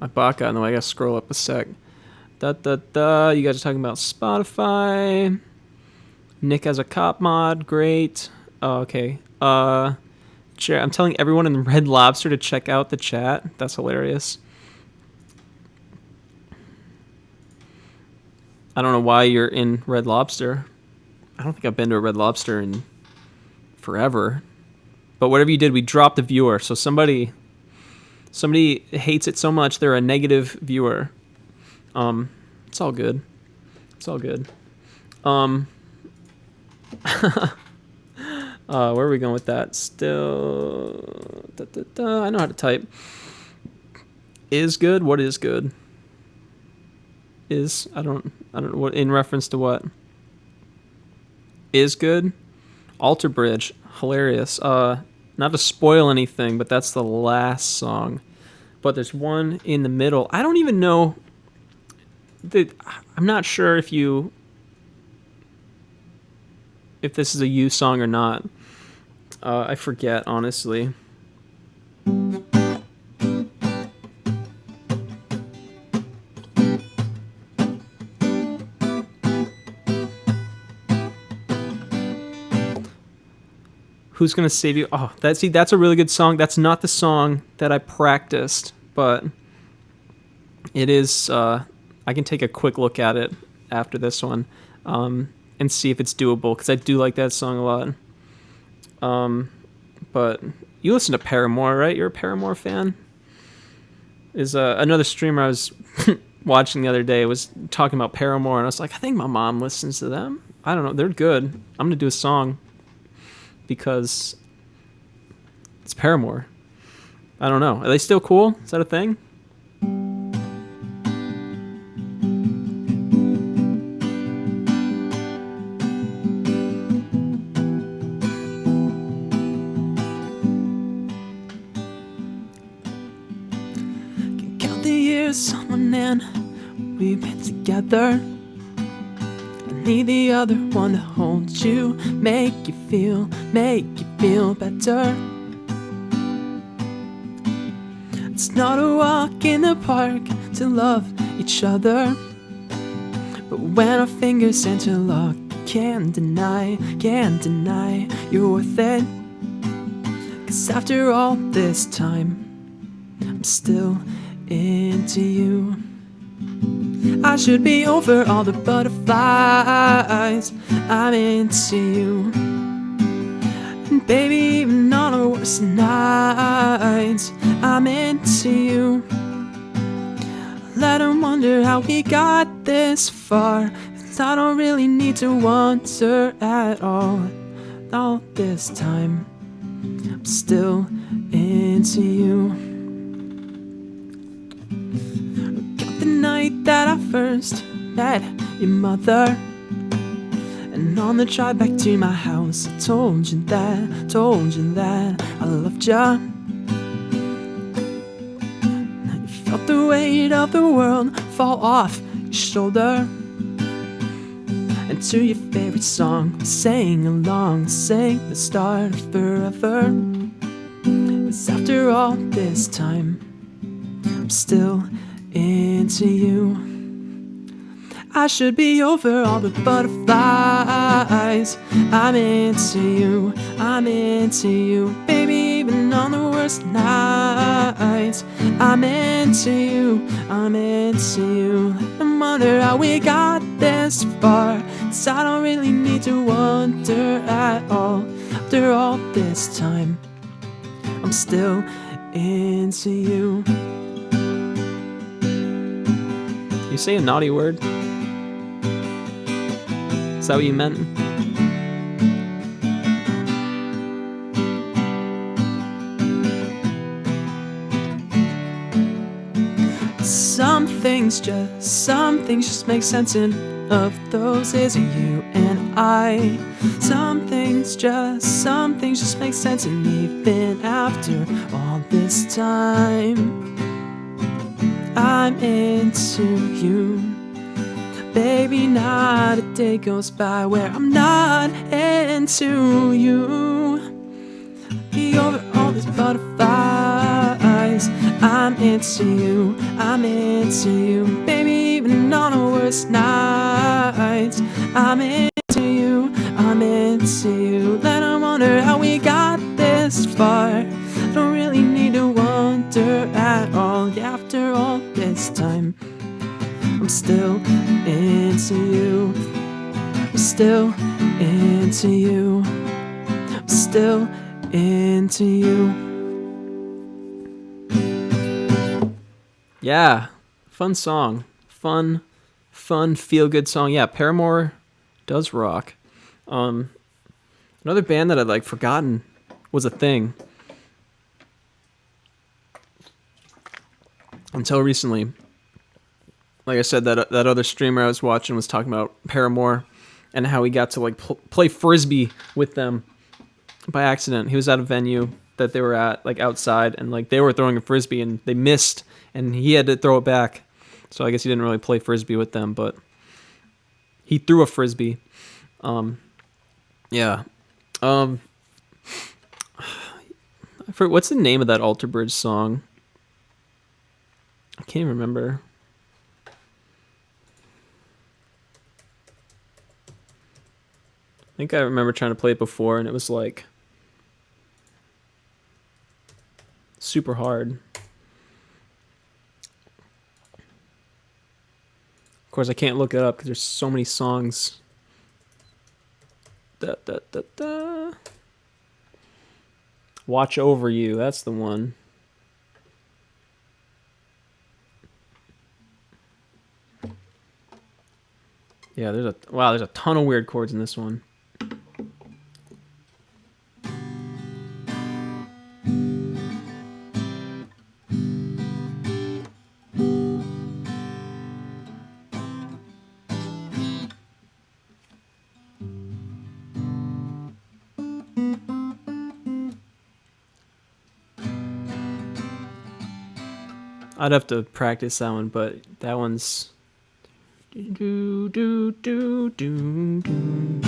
bot got in the way. I gotta scroll up a sec. You guys are talking about Spotify. Nick has a cop mod. Great. Oh, okay. I'm telling everyone in Red Lobster to check out the chat. That's hilarious. I don't know why you're in Red Lobster. I don't think I've been to a Red Lobster in forever. But whatever you did, we dropped a viewer. So somebody hates it so much they're a negative viewer. It's all good. Where are we going with that? Still, I know how to type. Is good? What is good? Is I don't know what in reference to what. Is good? Alter Bridge, hilarious. Not to spoil anything, but that's the last song. But there's one in the middle. I don't even know. I'm not sure if this is a you song or not. I forget, honestly. Who's Gonna Save You? Oh, that's a really good song. That's not the song that I practiced, but it is. I can take a quick look at it after this one, and see if it's doable, because I do like that song a lot. But you listen to Paramore, right? You're a Paramore fan? Is another streamer I was watching the other day was talking about Paramore, and I was like, I think my mom listens to them. I don't know. They're good. I'm gonna do a song because it's Paramore. I don't know. Are they still cool? Is that a thing? Can count the years on one hand we've been together. I need the other one to hold you, make you feel better. It's not a walk in the park to love each other, but when our fingers interlock, can't deny you're worth it. 'Cause after all this time, I'm still into you. I should be over all the butterflies. I'm into you. And baby, even on our worst nights, I'm into you. Let them wonder how we got this far, 'cause I don't really need to wonder at all. All this time, I'm still into you. The night that I first met your mother, And on the drive back to my house, I told you that I loved ya. You felt the weight of the world fall off your shoulder. And to your favorite song, sang along, sang the start of forever. It's after all this time, I'm still into you. I should be over all the butterflies. I'm into you, baby, even on the worst nights. I'm into you. Let them wonder how we got this far, 'cause I don't really need to wonder at all. After all this time, I'm still into you. You say a naughty word? Is that what you meant? Some things just make sense in of those is you and I. Some things just make sense, and even after all this time, I'm into you. Baby, not a day goes by where I'm not into you. Be over all these butterflies. I'm into you. Baby, even on the worst nights, I'm into you. Let them wonder how we got this far. Don't really need to wonder at all. Yeah, after all this time, I'm still into you. I'm still into you. I'm still into you. Yeah, fun song. Fun, feel-good song. Yeah, Paramore does rock. Another band that I'd like forgotten was a thing. Until recently. Like I said, that other streamer I was watching was talking about Paramore and how he got to like play frisbee with them by accident. He was at a venue that they were at, like outside, and like they were throwing a frisbee and they missed, and he had to throw it back. So I guess he didn't really play frisbee with them, but he threw a frisbee. Yeah. What's the name of that Alter Bridge song? I can't even remember. I think I remember trying to play it before, and it was like super hard. Of course, I can't look it up because there's so many songs. Watch Over You, that's the one. Yeah, there's a ton of weird chords in this one. I'd have to practice that one, but that one's do do do do do.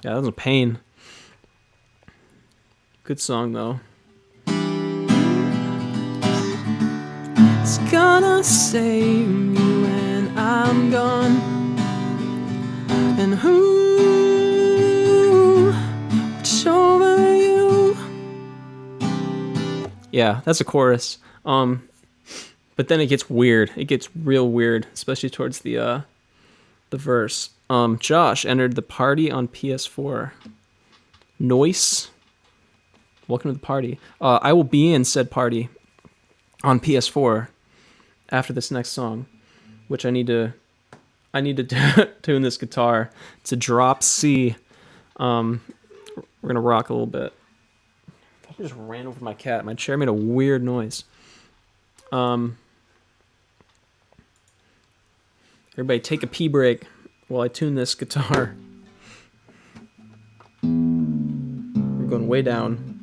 Yeah, that was a pain. Good song though. It's gonna save you when I'm gone, and who watch over you? Yeah, that's a chorus. But then it gets weird. It gets real weird, especially towards the verse. Josh entered the party on PS4. Noise. Welcome to the party. I will be in said party on PS4 after this next song, which I need to tune this guitar. It's a drop C We're gonna rock a little bit. I just ran over my cat. My chair made a weird noise. Everybody take a pee break while I tune this guitar. We're going way down.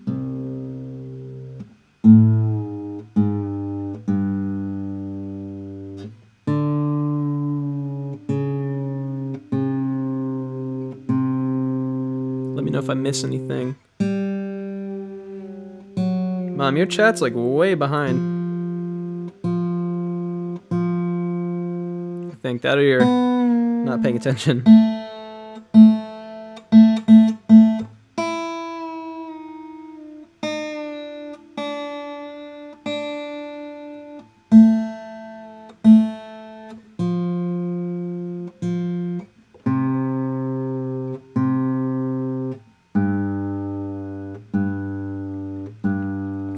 Let me know if I miss anything. Mom, your chat's like way behind. I think that or you're not paying attention.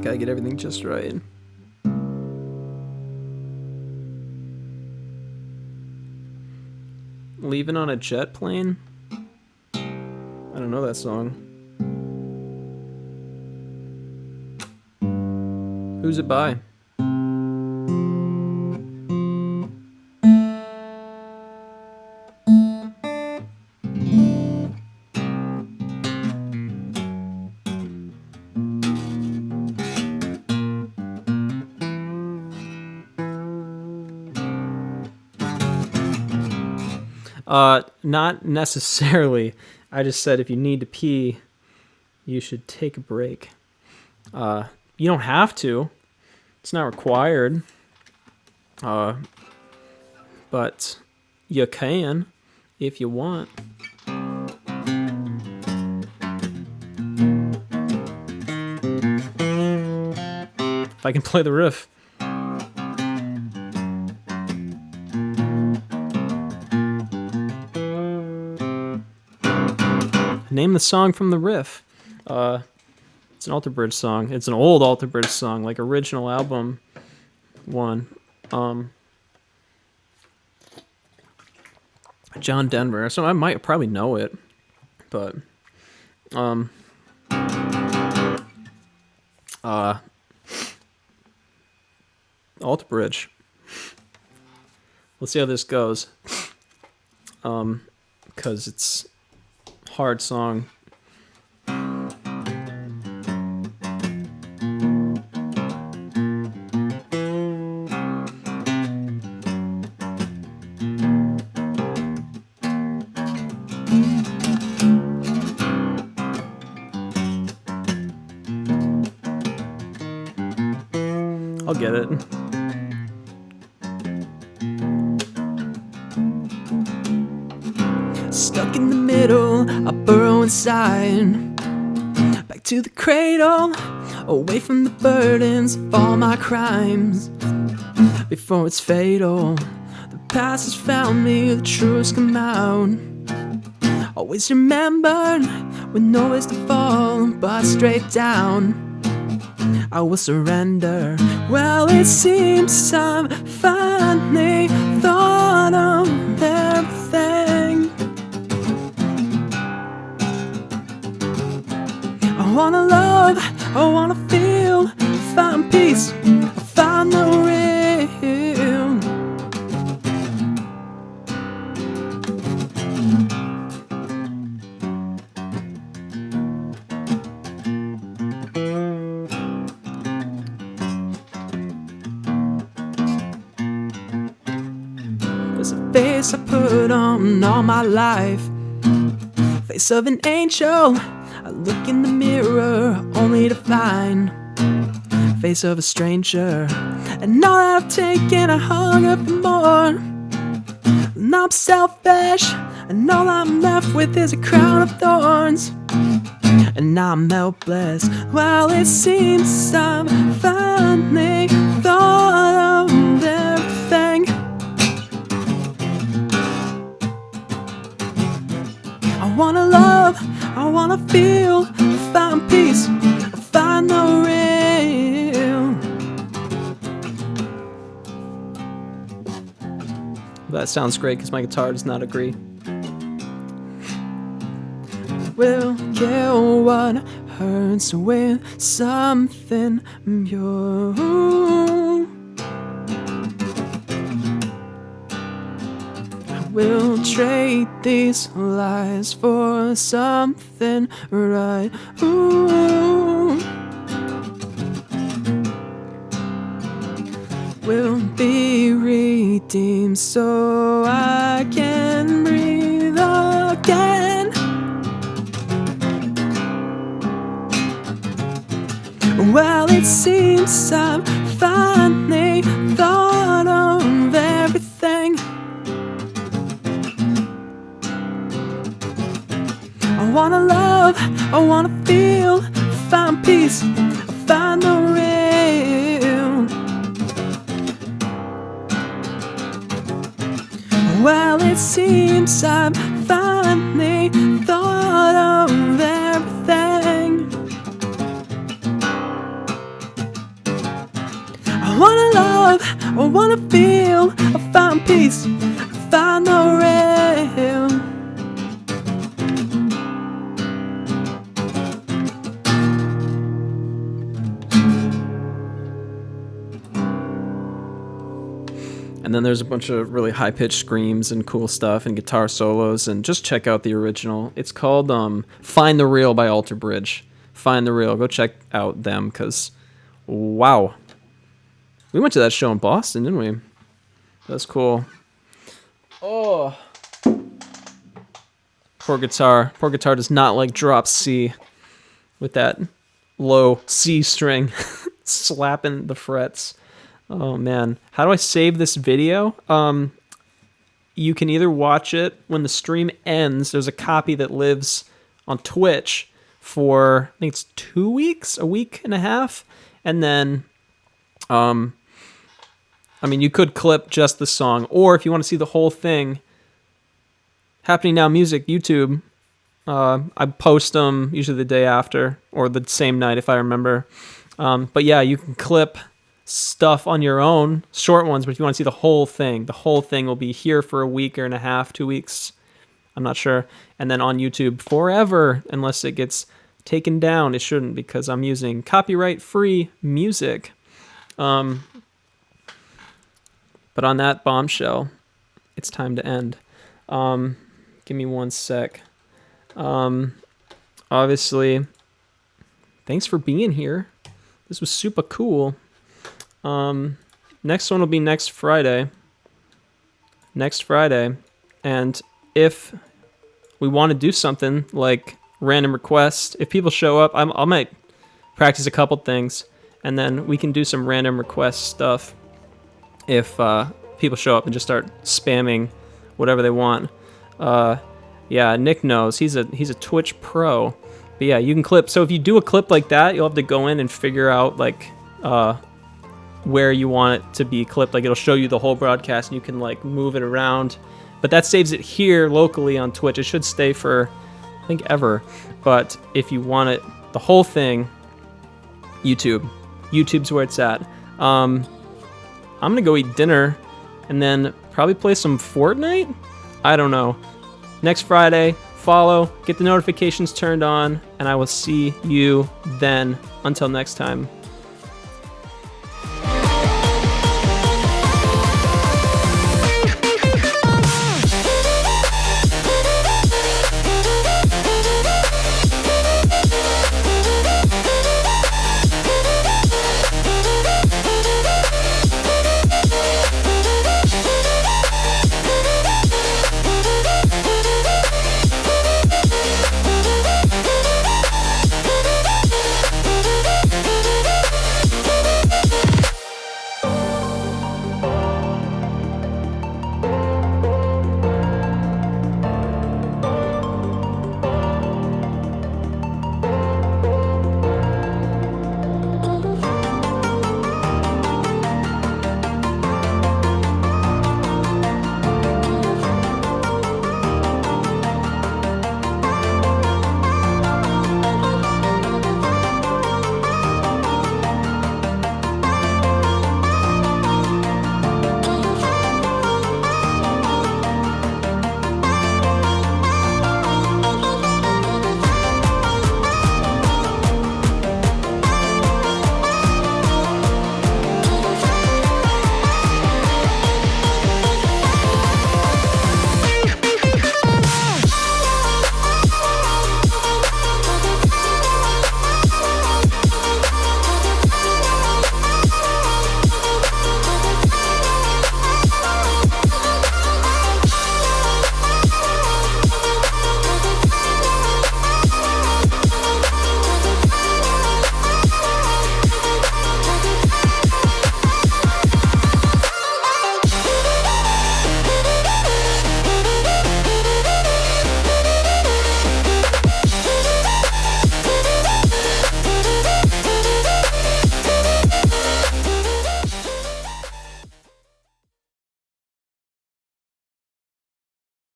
Gotta get everything just right. Leaving on a jet plane? I don't know that song. Who's it by? Not necessarily. I just said if you need to pee, you should take a break. You don't have to. It's not required. But you can if you want. If I can play the riff. Name the song from the riff. It's an Alter Bridge song. It's an old Alter Bridge song, like original album one. John Denver. So I might probably know it, but Alter Bridge. Let's see how this goes. 'Cause it's hard song. I'll get it. Stuck in the middle, I burrow inside. Back to the cradle, away from the burdens of all my crimes. Before it's fatal, the past has found me, the truths come out. Always remembered, with nowhere to fall, but straight down. I will surrender. Well, it seems I'm finally thought of everything. I wanna love, I wanna feel, find peace, find the real. There's a face I put on all my life, face of an angel. I look in the mirror only to find face of a stranger. And all that I've taken, I hunger for more. And I'm selfish, and all I'm left with is a crown of thorns. And I'm helpless. Well, it seems I'm finally thought of everything. I wanna love, I wanna feel, find peace, find the real. That sounds great because my guitar does not agree. We'll kill what hurts with something pure. We'll trade these lies for something right. Ooh. We'll be redeemed so I can breathe again. Well, it seems I've finally thought of everything. I wanna love, I wanna feel, find peace, find the real. Well, it seems I've finally thought of everything. I wanna love, I wanna feel, I find peace, I find the real. And then there's a bunch of really high-pitched screams and cool stuff and guitar solos, and just check out the original. It's called Find the Real by Alter Bridge. Find the Real. Go check out them, because, wow. We went to that show in Boston, didn't we? That's cool. Oh. Poor guitar. Poor guitar does not like drop C with that low C string slapping the frets. Oh man, how do I save this video? You can either watch it when the stream ends. There's a copy that lives on Twitch for, I think it's 2 weeks, a week and a half. And then, you could clip just the song, or if you want to see the whole thing, Happening Now Music, YouTube, I post them usually the day after, or the same night if I remember. But yeah, you can clip stuff on your own, short ones, but if you want to see the whole thing will be here for a week and a half, 2 weeks, I'm not sure, and then on YouTube forever, unless it gets taken down. It shouldn't, because I'm using copyright-free music. But on that bombshell, it's time to end. Give me 1 sec. Obviously, thanks for being here. This was super cool. Next one will be next Friday. And if we want to do something like random request, if people show up, I might practice a couple things, and then we can do some random request stuff if people show up and just start spamming whatever they want. Yeah, Nick knows. He's a Twitch pro. But yeah, you can clip. So if you do a clip like that, you'll have to go in and figure out like where you want it to be clipped. Like it'll show you the whole broadcast and you can like move it around. But that saves it here locally on Twitch. It should stay for, I think, ever. But if you want it, the whole thing, YouTube's where it's at. I'm gonna go eat dinner and then probably play some Fortnite. I don't know. Next Friday, follow, get the notifications turned on, and I will see you then. Until next time.